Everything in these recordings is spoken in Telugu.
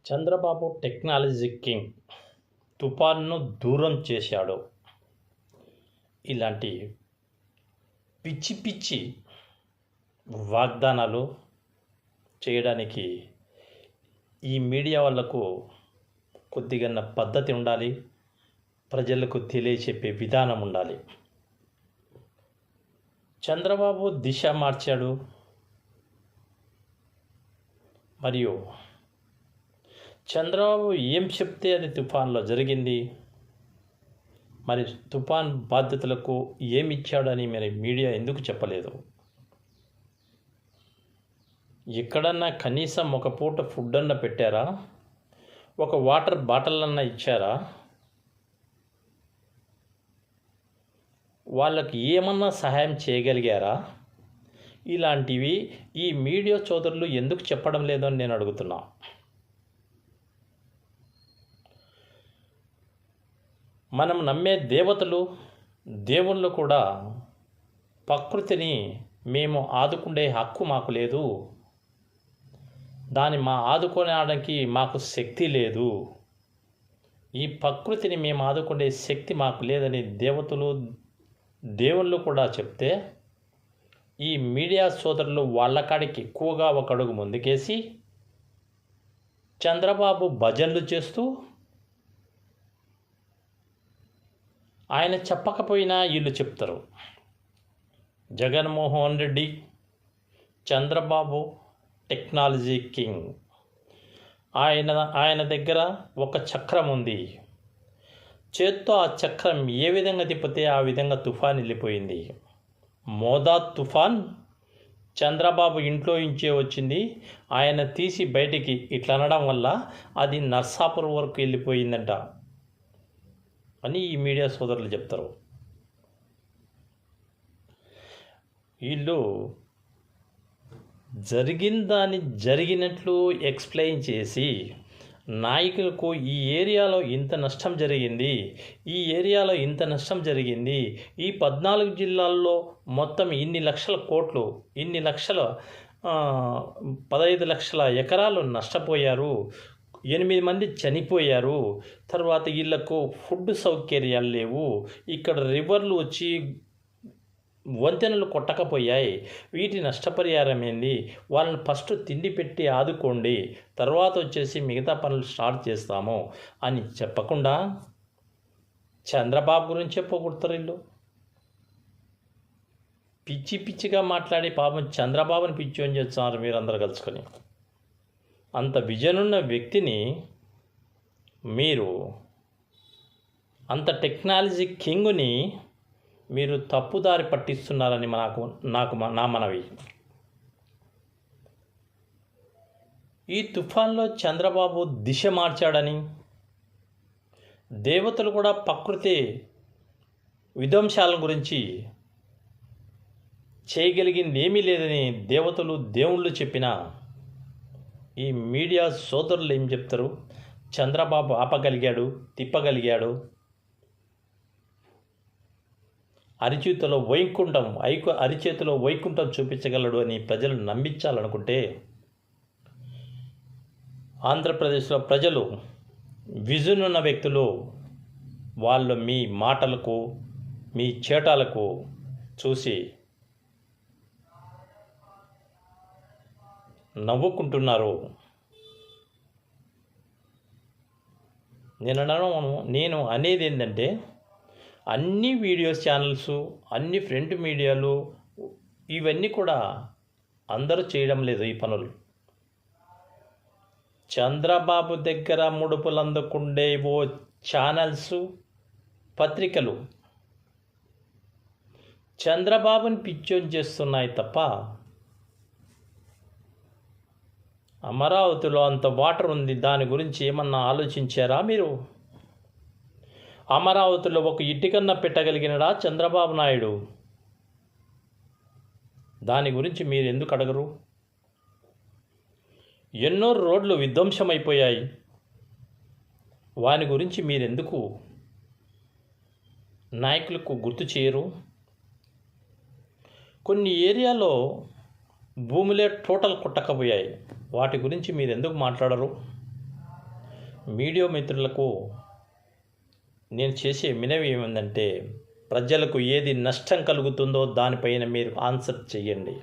చంద్రబాబు టెక్నాలజీ కింగ్ తుఫాన్ను దూరం చేశాడు. ఇలాంటి పిచ్చి పిచ్చి వాగ్దానాలు చేయడానికి ఈ మీడియా వాళ్ళకు కొద్దిగా పద్ధతి ఉండాలి, ప్రజలకు తెలియచెప్పే విధానం ఉండాలి. చంద్రబాబు దిశ మార్చాడు, మరియు చంద్రబాబు ఏం చెప్తే అది తుఫాన్లో జరిగింది. మరి తుఫాన్ బాధ్యతలకు ఏమి ఇచ్చాడని మరి మీడియా ఎందుకు చెప్పలేదు? ఎక్కడన్నా కనీసం ఒక పూట ఫుడ్ అన్న పెట్టారా? ఒక వాటర్ బాటిల్ అన్న ఇచ్చారా? వాళ్ళకి ఏమన్నా సహాయం చేయగలిగారా? ఇలాంటివి ఈ మీడియా సోదరులు ఎందుకు చెప్పడం లేదని నేను అడుగుతున్నా. మనం నమ్మే దేవతలు, దేవుళ్ళు కూడా ప్రకృతిని మేము ఆదుకునే హక్కు మాకు లేదు, దాన్ని ఆదుకోవడానికి మాకు శక్తి లేదు, ఈ ప్రకృతిని మేము ఆదుకునే శక్తి మాకు లేదని దేవతలు, దేవుళ్ళు కూడా చెప్తే ఈ మీడియా సోదరులు వాళ్ళ కాడికి ఎక్కువగా ఒక అడుగు ముందుకేసి చంద్రబాబు భజనలు చేస్తూ ఆయన చెప్పకపోయినా వీళ్ళు చెప్తారు. Jaganmohan Reddy Chandrababu technology king. ఆయన దగ్గర ఒక చక్రం ఉంది. చేత్తో ఆ చక్రం ఏ విధంగా తిప్పితే ఆ విధంగా తుఫాన్ వెళ్ళిపోయింది. మోదా తుఫాన్ చంద్రబాబు ఇంట్లో ఇంచే వచ్చింది. ఆయన తీసి బయటికి ఇట్లా అనడం వల్ల అది నర్సాపురం వరకు వెళ్ళిపోయిందంట అని ఈ మీడియా సోదరులు చెప్తారు. వీళ్ళు జరిగిందాన్ని జరిగినట్లు ఎక్స్ప్లెయిన్ చేసి నాయకులకు ఈ ఏరియాలో ఇంత నష్టం జరిగింది, ఈ ఏరియాలో ఇంత నష్టం జరిగింది, ఈ 14 జిల్లాల్లో మొత్తం ఇన్ని లక్షల కోట్లు, ఇన్ని లక్షల 15 లక్షల ఎకరాలు నష్టపోయారు, 8 మంది చనిపోయారు, తర్వాత వీళ్ళకు ఫుడ్ సౌకర్యాలు లేవు, ఇక్కడ రివర్లు వచ్చి వంతెనలు కొట్టకపోయాయి, వీటి నష్టపరిహారం ఏంది, వాళ్ళని ఫస్ట్ తిండి పెట్టి ఆదుకోండి, తర్వాత వచ్చేసి మిగతా పనులు స్టార్ట్ చేస్తాము అని చెప్పకుండా చంద్రబాబు గురించి చెప్పకూడతారు. వీళ్ళు పిచ్చి పిచ్చిగా మాట్లాడి పాపం చంద్రబాబుని పిచ్చి అని చేస్తున్నారు మీరందరూ కలుసుకొని. అంత విజన్ ఉన్న వ్యక్తిని మీరు, అంత టెక్నాలజీ కింగ్ని మీరు తప్పుదారి పట్టిస్తున్నారని నా మనవి. ఈ తుఫాన్లో చంద్రబాబు దిశ మార్చాడని, దేవతలు కూడా ప్రకృతి విధ్వంసాల గురించి చేయగలిగింది ఏమీ లేదని దేవతలు, దేవుళ్ళు చెప్పినా ఈ మీడియా సోదరులు ఏం చెప్తారు? చంద్రబాబు ఆపగలిగాడు, తిప్పగలిగాడు, అరిచేతిలో వైకుంఠం చూపించగలడు అని ప్రజలు నమ్మించాలనుకుంటే ఆంధ్రప్రదేశ్లో ప్రజలు విజన్ ఉన్న వ్యక్తులు వాళ్ళు మీ మాటలకు, మీ చేటాలకు చూసి నవ్వుకుంటున్నారు. నేను అనేది ఏంటంటే, అన్ని వీడియోస్ ఛానల్స్, అన్ని ఫ్రంట్ మీడియాలు ఇవన్నీ కూడా అందరూ చేయడం లేదు ఈ పనులు. చంద్రబాబు దగ్గర ముడుపులు అందుకుండే ఓ ఛానల్స్, పత్రికలు చంద్రబాబుని పిచ్చోని చేస్తున్నాయి తప్ప అమరావతిలో అంత వాటర్ ఉంది, దాని గురించి ఏమన్నా ఆలోచించారా మీరు? అమరావతిలో ఒక ఇటుకన్నా పెట్టగలిగినడా చంద్రబాబు నాయుడు? దాని గురించి మీరు ఎందుకు అడగరు? ఎన్నో రోడ్లు విధ్వంసమైపోయాయి, వాని గురించి మీరెందుకు నాయకులకు గుర్తు చేయరు? కొన్ని ఏరియాలో భూములే టోటల్ కొట్టకపోయాయి, వాటి గురించి మీరు ఎందుకు మాట్లాడరు? మీడియా మిత్రులకు నేను చేసే మనవి ఏమిటంటే, ప్రజలకు ఏది నష్టం కలుగుతుందో దానిపైన మీరు ఆన్సర్ చేయండి.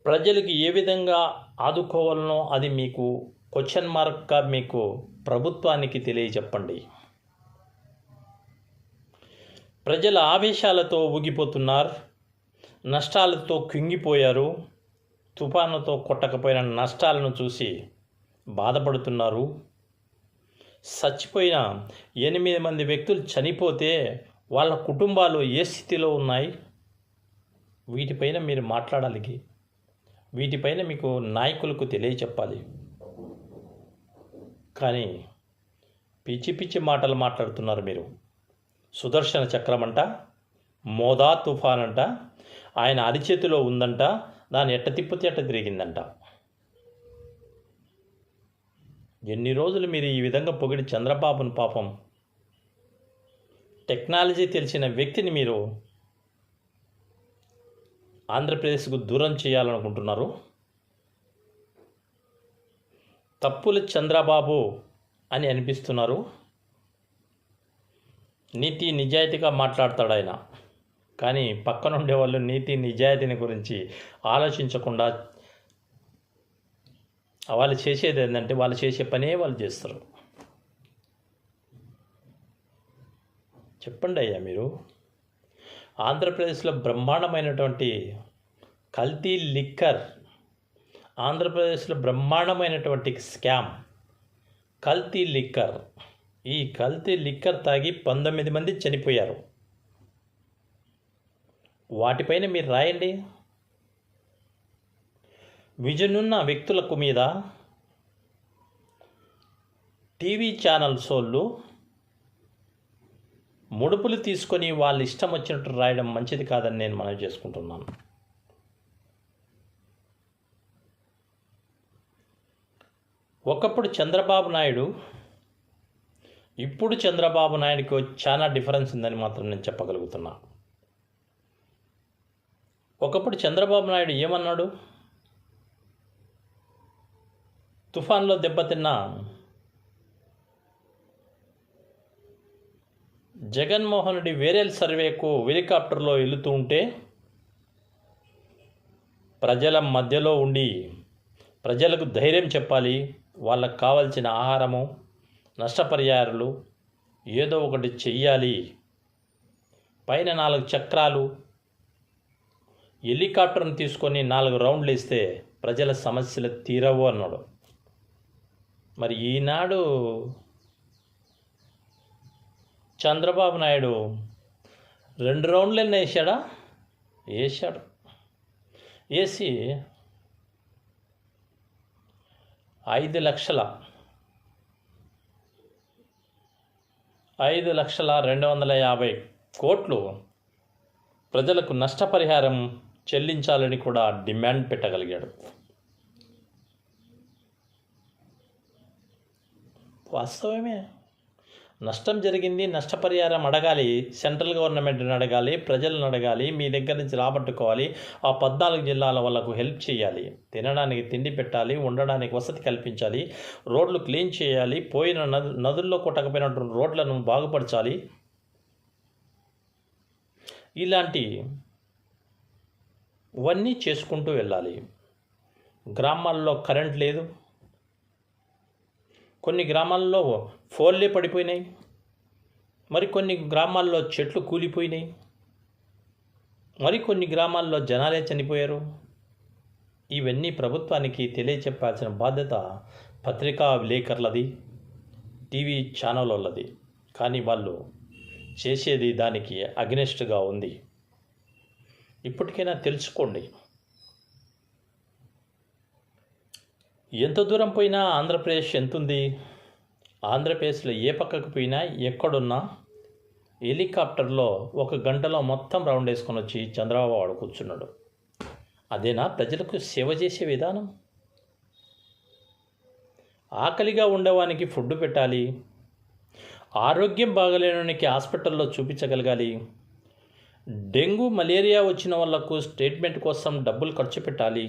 ప్రజలకు ఏ విధంగా ఆదుకోవాలనో అది మీకు క్వశ్చన్ మార్క్గా మీకు ప్రభుత్వానికి తెలియజెప్పండి. ప్రజల ఆవేశాలతో ఊగిపోతున్నారు, నష్టాలతో కుంగిపోయారు. తుఫానుతో కొట్టకపోయిన నష్టాలను చూసి బాధపడుతున్నారు. చచ్చిపోయిన 8 మంది వ్యక్తులు చనిపోతే వాళ్ళ కుటుంబాలు ఏ స్థితిలో ఉన్నాయి? వీటిపైన మీరు మాట్లాడాలి. వీటిపైన మీకు నాయకులకు తెలియచెప్పాలి. కానీ పిచ్చి పిచ్చి మాటలు మాట్లాడుతున్నారు మీరు. సుదర్శన చక్రం అంట, మోదా తుఫాన్ అంట, ఆయన అరిచేతిలో ఉందంట, దాన్ని ఎట్ట తిప్పితే ఎట్ట తిరిగిందంట. ఎన్ని రోజులు మీరు ఈ విధంగా పొగిడి చంద్రబాబును పాపం టెక్నాలజీ తెలిసిన వ్యక్తిని మీరు ఆంధ్రప్రదేశ్కు దూరం చేయాలనుకుంటున్నారు? తప్పులు చంద్రబాబు అని అనిపిస్తున్నారు. నీతి నిజాయితీగా మాట్లాడతాడు ఆయన, కానీ పక్కన ఉండే వాళ్ళు నీతి నిజాయితీని గురించి ఆలోచించకుండా వాళ్ళు చేసేది ఏంటంటే వాళ్ళు చేసే పనే వాళ్ళు చేస్తారు. చెప్పండి అయ్యా, మీరు ఆంధ్రప్రదేశ్లో బ్రహ్మాండమైనటువంటి కల్తీ లిక్కర్, ఆంధ్రప్రదేశ్లో బ్రహ్మాండమైనటువంటి స్కామ్ కల్తీ లిక్కర్. ఈ కల్తీ లిక్కర్ తాగి 19 మంది చనిపోయారు. వాటిపైన మీరు రాయండి. విజనున్న వ్యక్తులకు మీద టీవీ ఛానల్స్ వాళ్ళు ముడుపులు తీసుకొని వాళ్ళ ఇష్టం వచ్చినట్టు రాయడం మంచిది కాదని నేను మనవి చేసుకుంటున్నాను. ఒకప్పుడు చంద్రబాబు నాయుడు, ఇప్పుడు చంద్రబాబు నాయుడుకి చాలా డిఫరెన్స్ ఉందని మాత్రం నేను చెప్పగలుగుతున్నా. ఒకప్పుడు చంద్రబాబు నాయుడు ఏమన్నాడు? తుఫాన్లో దెబ్బతిన్న జగన్మోహన్ రెడ్డి వేరేల్ సర్వేకు హెలికాప్టర్లో వెళుతూ ఉంటే ప్రజల మధ్యలో ఉండి ప్రజలకు ధైర్యం చెప్పాలి, వాళ్ళకు కావాల్సిన ఆహారము, నష్టపరిహారాలు ఏదో ఒకటి చెయ్యాలి, పైన 4 చక్రాలు హెలికాప్టర్ని తీసుకొని 4 రౌండ్లు వేస్తే ప్రజల సమస్యలు తీరవు అన్నాడు. మరి ఈనాడు చంద్రబాబు నాయుడు 2 రౌండ్లన్నీ వేసాడా? వేసాడు. వేసి 5,250 కోట్లు ప్రజలకు నష్టపరిహారం చెల్లించాలని కూడా డిమాండ్ పెట్టగలిగాడు. వాస్తవమే, నష్టం జరిగింది, నష్టపరిహారం అడగాలి, సెంట్రల్ గవర్నమెంట్ని అడగాలి, ప్రజలను అడగాలి, మీ దగ్గర నుంచి రాబట్టుకోవాలి. ఆ 14 జిల్లాల వాళ్ళకు హెల్ప్ చేయాలి, తినడానికి తిండి పెట్టాలి, ఉండడానికి వసతి కల్పించాలి, రోడ్లు క్లీన్ చేయాలి, పోయిన నదుల్లో కొట్టకపోయినటువంటి రోడ్లను బాగుపరచాలి. ఇలాంటివన్నీ చేసుకుంటూ వెళ్ళాలి. గ్రామాల్లో కరెంట్ లేదు, కొన్ని గ్రామాల్లో ఫోన్లే పడిపోయినాయి, మరికొన్ని గ్రామాల్లో చెట్లు కూలిపోయినాయి, మరికొన్ని గ్రామాల్లో జనాలే చనిపోయారు. ఇవన్నీ ప్రభుత్వానికి తెలియచెప్పాల్సిన బాధ్యత పత్రికా విలేకరులది, టీవీ ఛానల్ వాళ్ళది. కానీ వాళ్ళు చేసేది దానికి అగెనిస్ట్గా ఉంది. ఇప్పటికైనా తెలుసుకోండి. ఎంత దూరం పోయినా ఆంధ్రప్రదేశ్ ఎంతుంది? ఆంధ్రప్రదేశ్లో ఏ పక్కకు పోయినా ఎక్కడున్నా హెలికాప్టర్లో 1 గంటలో మొత్తం రౌండ్ వేసుకొని వచ్చి చంద్రబాబు వాడు కూర్చున్నాడు. అదేనా ప్రజలకు సేవ చేసే విధానం? ఆకలిగా ఉండేవానికి ఫుడ్ పెట్టాలి, ఆరోగ్యం బాగలేనికి హాస్పిటల్లో చూపించగలగాలి, డెంగ్యూ మలేరియా వచ్చిన వాళ్లకు ట్రీట్మెంట్ కోసం డబ్బులు ఖర్చు పెట్టాలి.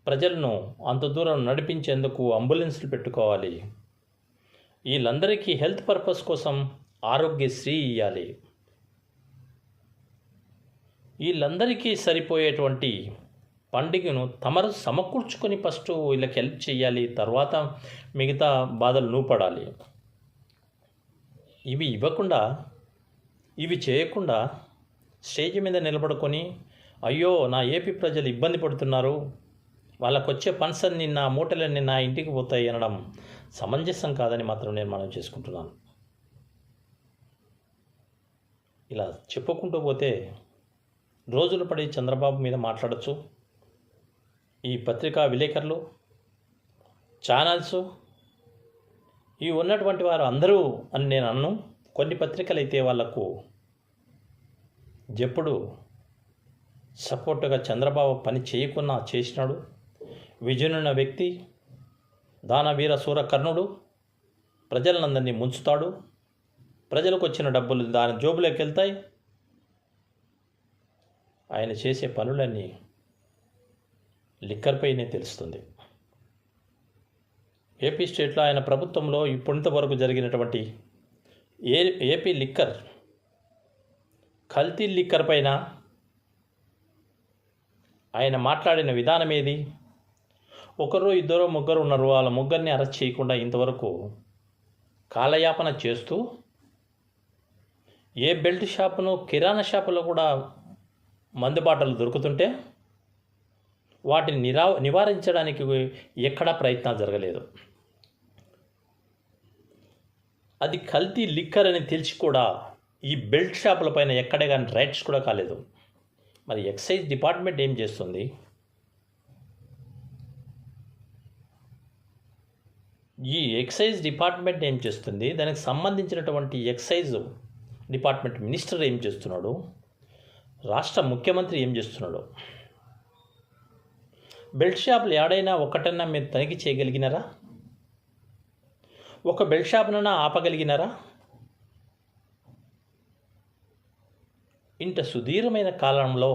ప్రజలను అంత దూరం నడిపించేందుకు అంబులెన్స్లు పెట్టుకోవాలి. వీళ్ళందరికీ హెల్త్ పర్పస్ కోసం ఆరోగ్యశ్రీ ఇవ్వాలి. వీళ్ళందరికీ సరిపోయేటువంటి పండుగను తమరు సమకూర్చుకొని ఫస్ట్ వీళ్ళకి హెల్ప్ చేయాలి, తర్వాత మిగతా బాధలు నూపడాలి. ఇవి ఇవ్వకుండా, ఇవి చేయకుండా స్టేజ్ మీద నిలబడుకొని అయ్యో నా ఏపీ ప్రజలు ఇబ్బంది పడుతున్నారు, వాళ్ళకు వచ్చే ఫండ్స్ అన్ని నా మూటలన్నీ నా ఇంటికి పోతాయి అనడం సమంజసం కాదని మాత్రం నేను మనం చేసుకుంటున్నాను. ఇలా చెప్పుకుంటూ పోతే రోజులు పడి చంద్రబాబు మీద మాట్లాడచ్చు. ఈ పత్రికా విలేకరులు, ఛానల్స్, ఈ ఉన్నటువంటి వారు అందరూ అని నేను అన్ను. కొన్ని పత్రికలు అయితే వాళ్లకు ఎప్పుడు సపోర్టుగా చంద్రబాబు పని చేయకున్నా చేసినాడు. విజనున్న వ్యక్తి, దానవీర సూర కర్ణుడు, ప్రజలందరినీ ముంచుతాడు. ప్రజలకు వచ్చిన డబ్బులు దాని జోబులోకి వెళ్తాయి. ఆయన చేసే పనులన్నీ లిక్కర్పైనే తెలుస్తుంది. ఏపీ స్టేట్లో ఆయన ప్రభుత్వంలో ఇప్పటివరకు జరిగినటువంటి ఏపీ లిక్కర్, కల్తీ లిక్కర్ పైన ఆయన మాట్లాడిన విధానం ఏది? ఒకరు ఇద్దరు ముగ్గురు ఉన్నారు, వాళ్ళ ముగ్గురిని అరెస్ట్ చేయకుండా ఇంతవరకు కాలయాపన చేస్తూ ఏ బెల్ట్ షాపును, కిరాణా షాపులో కూడా మందు బాటలు దొరుకుతుంటే వాటిని నివారించడానికి ఎక్కడా ప్రయత్నాలు జరగలేదు. అది కల్తీ లిక్కర్ అని తెలిసి కూడా ఈ బెల్ట్ షాపుల పైన ఎక్కడే కానీ రైట్స్ కూడా కాలేదు. మరి ఎక్సైజ్ డిపార్ట్మెంట్ ఏం చేస్తుంది? ఈ ఎక్సైజ్ డిపార్ట్మెంట్ ఏం చేస్తుంది? దానికి సంబంధించినటువంటి ఎక్సైజ్ డిపార్ట్మెంట్ మినిస్టర్ ఏం చేస్తున్నాడు? రాష్ట్ర ముఖ్యమంత్రి ఏం చేస్తున్నాడు? బెల్ట్ షాపులు ఏడైనా ఒకటన్నా మీరు తనిఖీ చేయగలిగినారా? ఒక బెల్ట్ షాప్నైనా ఆపగలిగినారా? ఇంత సుదీర్ఘమైన కాలంలో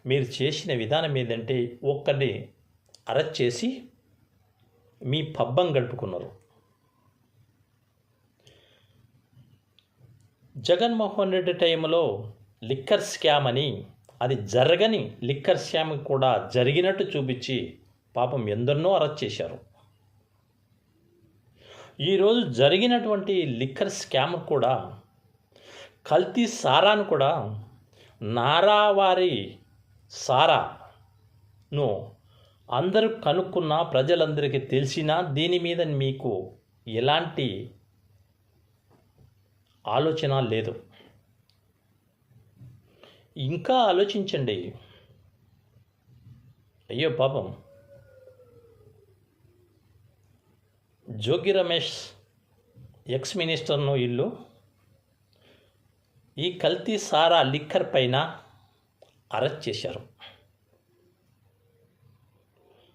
మీరు చేసిన విధానం ఏదంటే ఒక్కరిని అరెస్ట్ చేసి మీ పబ్బం గడుపుకున్నారు. జగన్మోహన్ రెడ్డి టైంలో లిక్కర్ స్కామ్ అని, అది జరగని లిక్కర్ స్కామ్ కూడా జరిగినట్టు చూపించి పాపం ఎందరినో అరెస్ట్ చేశారు. ఈరోజు జరిగినటువంటి లిక్కర్ స్కామ్ కూడా, కల్తీ సారాను కూడా, నారావారి సారాను అందరూ కనుక్కున్న, ప్రజలందరికీ తెలిసినా దీని మీద మీకు ఎలాంటి ఆలోచన లేదు. ఇంకా ఆలోచించండి. అయ్యో పాపం జోగి రమేష్ ఎక్స్ మినిస్టర్ను వీళ్ళు ఈ కల్తీ సారా లిక్కర్ పైన అరెస్ట్ చేశారు.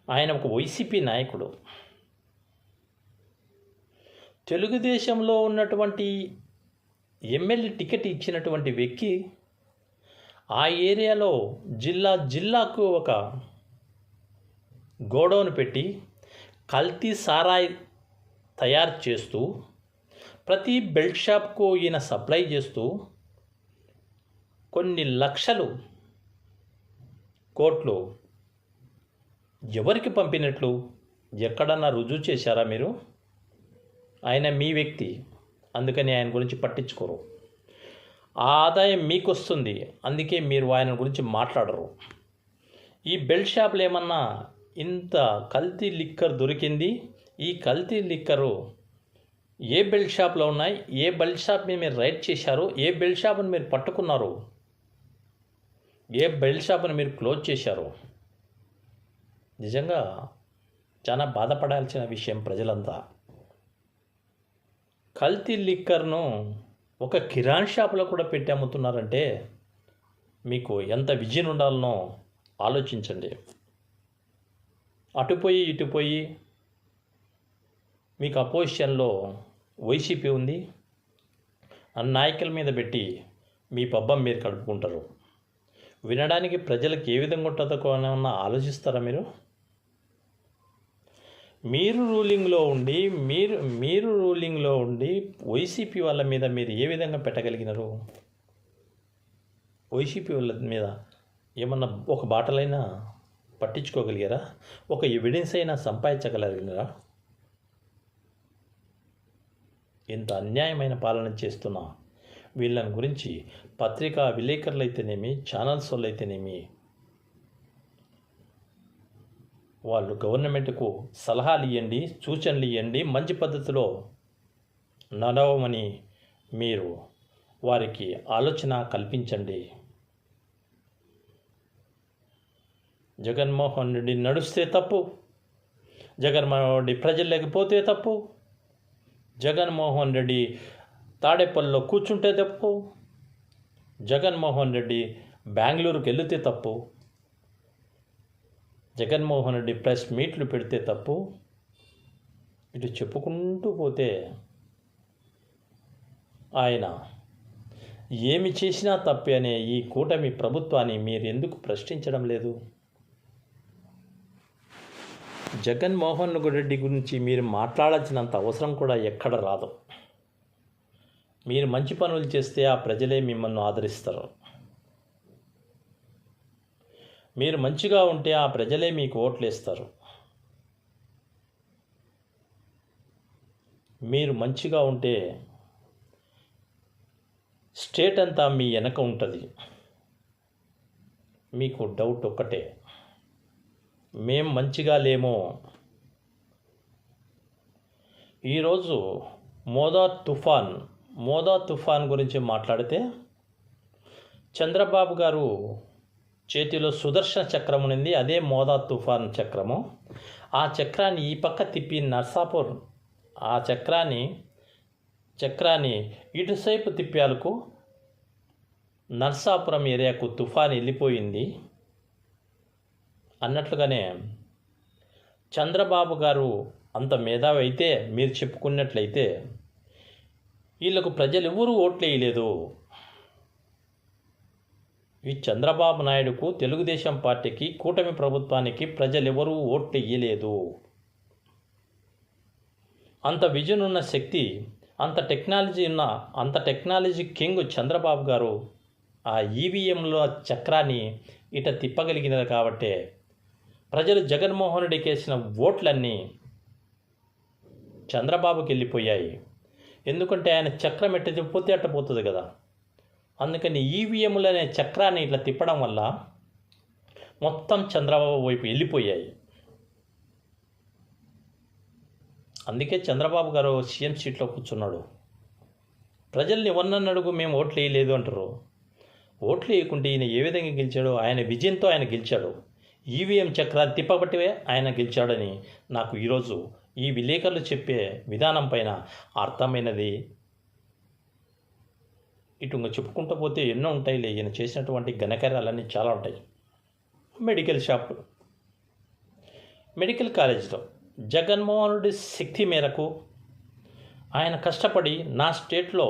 ఆయన ఒక వైసీపీ నాయకుడు. తెలుగుదేశంలో ఉన్నటువంటి ఎమ్మెల్యే టికెట్ ఇచ్చినటువంటి వ్యక్తి ఆ ఏరియాలో జిల్లాకు ఒక గోడౌన్ పెట్టి కల్తీ సారాయి తయారు చేస్తూ ప్రతి బెల్ట్ షాప్కు ఈయన సప్లై చేస్తూ కొన్ని లక్షలు కోట్లు ఎవరికి పంపినట్లు ఎక్కడన్నా రుజువు చేశారా మీరు? ఆయన మీ వ్యక్తి, అందుకని ఆయన గురించి పట్టించుకోరు. ఆ ఆదాయం మీకు వస్తుంది, అందుకే మీరు ఆయన గురించి మాట్లాడరు. ఈ బెల్ట్ షాపులు ఏమన్నా ఇంత కల్తీ లిక్కర్ దొరికింది, ఈ కల్తీ లిక్కరు ఏ బెల్ట్ షాప్లో ఉన్నాయి, ఏ బెల్ట్ షాప్ మీద మీరు రైడ్ చేశారు, ఏ బెల్ట్ షాప్ని మీరు పట్టుకున్నారు, ఏ బెల్ట్ షాప్ని మీరు క్లోజ్ చేశారు? నిజంగా చాలా బాధపడాల్సిన విషయం. ప్రజలంతా కల్తీ లిక్కర్ను ఒక కిరాణా షాపులో కూడా పెట్టి అమ్ముతున్నారంటే మీకు ఎంత విజయం ఉండాలనో ఆలోచించండి. అటుపోయి ఇటుపోయి మీకు అపోజిషన్లో వైసీపీ ఉంది, ఆ నాయకుల మీద పెట్టి మీ పబ్బం మీరు కడుపుకుంటారు. వినడానికి ప్రజలకు ఏ విధంగా ఉంటుందో ఏమన్నా ఆలోచిస్తారా మీరు? మీరు రూలింగ్లో ఉండి వైసీపీ వాళ్ళ మీద మీరు ఏ విధంగా పెట్టగలిగినారు? వైసీపీ వాళ్ళ మీద ఏమన్నా ఒక బాటలైనా పట్టించుకోగలిగారా? ఒక ఎవిడెన్స్ అయినా సంపాదించగలిగినారా? ఇంత అన్యాయమైన పాలన చేస్తున్న వీళ్ళని గురించి పత్రికా విలేకరులు అయితేనేమి, ఛానల్స్ వాళ్ళు అయితేనేమి, వాళ్ళు గవర్నమెంట్కు సలహాలు ఇవ్వండి, సూచనలు ఇవ్వండి, మంచి పద్ధతిలో నడవమని మీరు వారికి ఆలోచన కల్పించండి. జగన్మోహన్ రెడ్డి నడుస్తే తప్పు, జగన్మోహన్ రెడ్డి ప్రజలు లేకపోతే తప్పు, జగన్మోహన్ రెడ్డి తాడేపల్లిలో కూర్చుంటే తప్పు, జగన్మోహన్ రెడ్డి బెంగళూరుకి వెళితే తప్పు, జగన్మోహన్ రెడ్డి ప్రెస్ మీట్లు పెడితే తప్పు. ఇటు చెప్పుకుంటూ పోతే ఆయన ఏమి చేసినా తప్పే అనే ఈ కూటమి ప్రభుత్వాన్ని మీరు ఎందుకు ప్రశ్నించడం లేదు? జగన్మోహన్ రెడ్డి గురించి మీరు మాట్లాడాల్సినంత అవసరం కూడా ఎక్కడ రాదు. మీరు మంచి పనులు చేస్తే ఆ ప్రజలే మిమ్మల్ని ఆదరిస్తారు. మీరు మంచిగా ఉంటే ఆ ప్రజలే మీకు ఓట్లు వేస్తారు. మీరు మంచిగా ఉంటే స్టేట్ అంతా మీ వెనక ఉంటుంది. మీకు డౌట్ ఒక్కటే, మేం మంచిగా లేమో. ఈరోజు మోదా తుఫాన్ గురించి మాట్లాడితే చంద్రబాబు గారు చేతిలో సుదర్శన చక్రం ఉంది, అదే మోదా తుఫాన్ చక్రము. ఆ చక్రాన్ని ఈ పక్క తిప్పి నర్సాపూర్, ఆ చక్రాన్ని ఇటుసైపు తిప్పాలకు నర్సాపురం ఏరియాకు తుఫాన్ వెళ్ళిపోయింది అన్నట్లుగానే చంద్రబాబు గారు అంత మేధావి అయితే మీరు చెప్పుకున్నట్లయితే వీళ్ళకు ప్రజలు ఎవరూ ఓట్లు వేయలేదు. ఈ చంద్రబాబు నాయుడుకు, తెలుగుదేశం పార్టీకి, కూటమి ప్రభుత్వానికి ప్రజలు ఎవరూ ఓట్లు వేయలేదు. అంత విజన్ ఉన్న శక్తి, అంత టెక్నాలజీ కింగ్ చంద్రబాబు గారు ఆ ఈవీఎంలో చక్రాన్ని ఇట తిప్పగలిగినారు. కాబట్టే ప్రజలు జగన్మోహన్ రెడ్డికి వేసిన ఓట్లన్నీ చంద్రబాబుకి వెళ్ళిపోయాయి. ఎందుకంటే ఆయన చక్రం ఎట్ట తిప్పితే అట్ట పోతుంది కదా. అందుకని ఈవీఎంలు అనే చక్రాన్ని ఇట్లా తిప్పడం వల్ల మొత్తం చంద్రబాబు వైపు వెళ్ళిపోయాయి. అందుకే చంద్రబాబు గారు సీఎం సీట్లో కూర్చున్నాడు. ప్రజల్ని ఎవరినన్ను అడుగు, మేము ఓట్లు వేయలేదు అంటారు. ఓట్లు వేయకుంటే ఈయన ఏ విధంగా గెలిచాడో, ఆయన విజయంతో ఆయన గెలిచాడు. ఈవీఎం చక్రాన్ని తిప్పబట్టివే ఆయన గెలిచాడని నాకు ఈరోజు ఈ విలేకరులు చెప్పే విధానం పైన అర్థమైనది. ఇటు చెప్పుకుంటూ పోతే ఎన్నో ఉంటాయిలే, ఈయన చేసినటువంటి ఘనకార్యాలన్నీ చాలా ఉంటాయి. మెడికల్ కాలేజ్లో జగన్మోహన్ రెడ్డి శక్తి మేరకు ఆయన కష్టపడి నా స్టేట్లో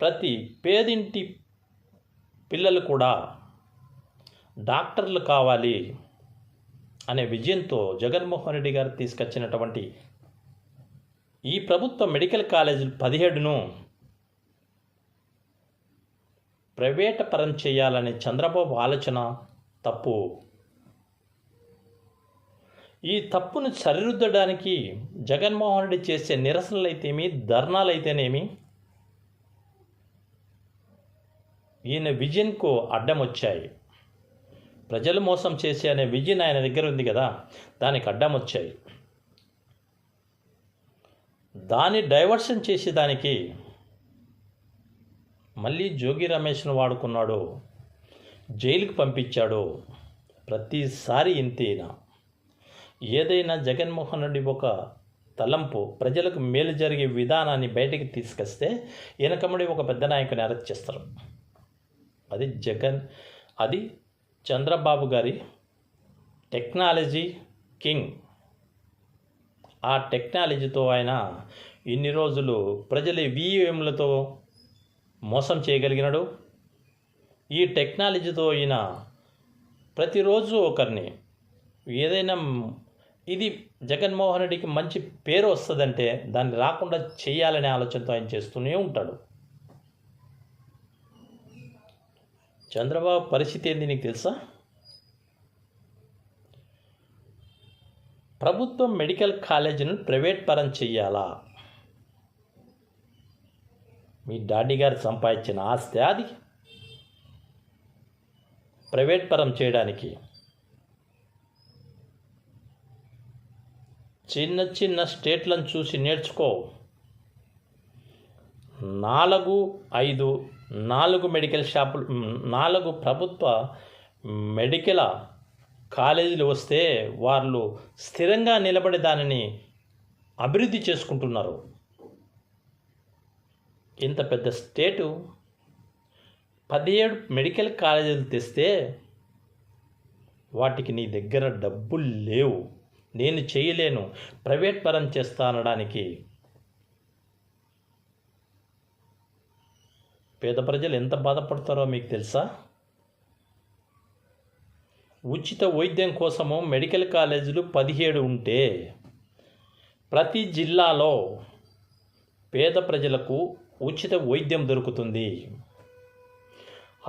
ప్రతి పేదింటి పిల్లలు కూడా డాక్టర్లు కావాలి అనే విజయంతో జగన్మోహన్ రెడ్డి గారు తీసుకొచ్చినటువంటి ఈ ప్రభుత్వ మెడికల్ కాలేజీలు 17ను ప్రైవేట్ పరం చేయాలనే చంద్రబాబు ఆలోచన తప్పు. ఈ తప్పును సరిదిద్దడానికి జగన్మోహన్ రెడ్డి చేసే నిరసనలు అయితేమి, ధర్నాలు అయితేనేమి ఈయన విజన్కు అడ్డం వచ్చాయి. ప్రజలు మోసం చేసే అనే విజన్ ఆయన దగ్గర ఉంది కదా, దానికి అడ్డం వచ్చాయి. దాన్ని డైవర్షన్ చేసేదానికి మళ్ళీ జోగి రమేష్ను వాడుకున్నాడు, జైలుకి పంపించాడు. ప్రతిసారి ఇంతేనా? ఏదైనా జగన్మోహన్ రెడ్డి ఒక తలంపు ప్రజలకు మేలు జరిగే విధానాన్ని బయటికి తీసుకొస్తే వెనకముడి ఒక పెద్ద నాయకుని అరెస్ట్ చేస్తారు. అది చంద్రబాబు గారి టెక్నాలజీ కింగ్. ఆ టెక్నాలజీతో ఆయన ఇన్ని రోజులు ప్రజల ఈవీఎంలతో మోసం చేయగలిగినాడు. ఈ టెక్నాలజీతో ఈయన ప్రతిరోజు ఒకరిని ఏదైనా ఇది జగన్మోహన్ రెడ్డికి మంచి పేరు వస్తుందంటే దాన్ని రాకుండా చేయాలనే ఆలోచనతో ఆయన చేస్తూనే ఉంటాడు. చంద్రబాబు పరిస్థితి ఏంది నీకు తెలుసా? ప్రభుత్వం మెడికల్ కాలేజీలను ప్రైవేట్ పరం చెయ్యాలా? మీ డాడీ గారు సంపాదించిన ఆస్తి అది ప్రైవేట్ పరం చేయడానికి. చిన్న చిన్న స్టేట్లను చూసి నేర్చుకో. 4 మెడికల్ షాపులు, 4 ప్రభుత్వ మెడికల్ కాలేజీలు వస్తే వాళ్ళు స్థిరంగా నిలబడి దానిని అభివృద్ధి చేసుకుంటున్నారు. ఇంత పెద్ద స్టేటు 17 మెడికల్ కాలేజీలు తెస్తే వాటికి నీ దగ్గర డబ్బులు లేవు, నేను చేయలేను, ప్రైవేట్ పరం చేస్తా అనడానికి పేద ప్రజలు ఎంత బాధపడతారో మీకు తెలుసా? ఉచిత వైద్యం కోసము మెడికల్ కాలేజీలు 17 ఉంటే ప్రతి జిల్లాలో పేద ప్రజలకు ఉచిత వైద్యం దొరుకుతుంది.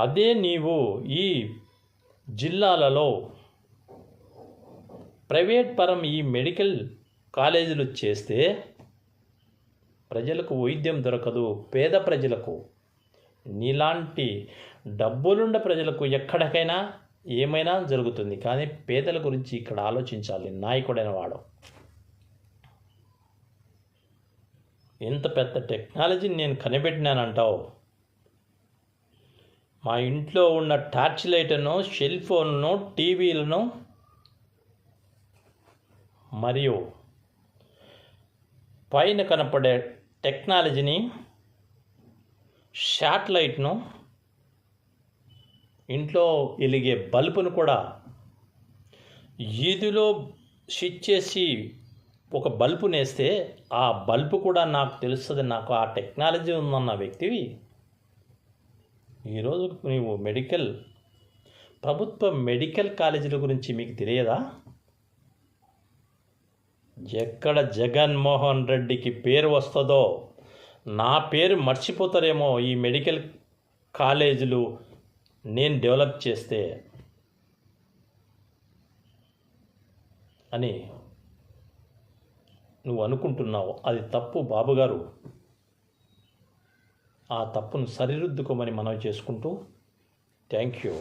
అదే నీవు ఈ జిల్లాలలో ప్రైవేట్ పరం ఈ మెడికల్ కాలేజీలు చేస్తే ప్రజలకు వైద్యం దొరకదు. పేద ప్రజలకు, నీలాంటి డబ్బులుండ ప్రజలకు ఎక్కడికైనా ఏమైనా జరుగుతుంది, కానీ పేదల గురించి ఇక్కడ ఆలోచించాలి నాయకుడైన వాడు. ఎంత పెద్ద టెక్నాలజీని నేను కనిపెట్టినానంటావు? మా ఇంట్లో ఉన్న టార్చ్ లైట్ను, సెల్ ఫోన్ను, టీవీలను మరియు పైన కనపడే టెక్నాలజీని, శాటిలైట్ను, ఇంట్లో వెలిగే బల్బును కూడా ఈదులో స్విచ్ చేసి ఒక బల్బు నేస్తే ఆ బల్బు కూడా నాకు తెలుస్తుంది, నాకు ఆ టెక్నాలజీ ఉందన్న వ్యక్తివి ఈరోజు నీవు ప్రభుత్వ మెడికల్ కాలేజీల గురించి మీకు తెలియదా? ఎక్కడ జగన్మోహన్ రెడ్డికి పేరు వస్తుందో నా పేరు మర్చిపోతారేమో ఈ మెడికల్ కాలేజీలు నేను డెవలప్ చేస్తే అని నువ్వు అనుకుంటున్నావు. అది తప్పు బాబుగారు. ఆ తప్పును సరిదిద్దుకోమని మనవి చేసుకుంటూ థ్యాంక్ యూ.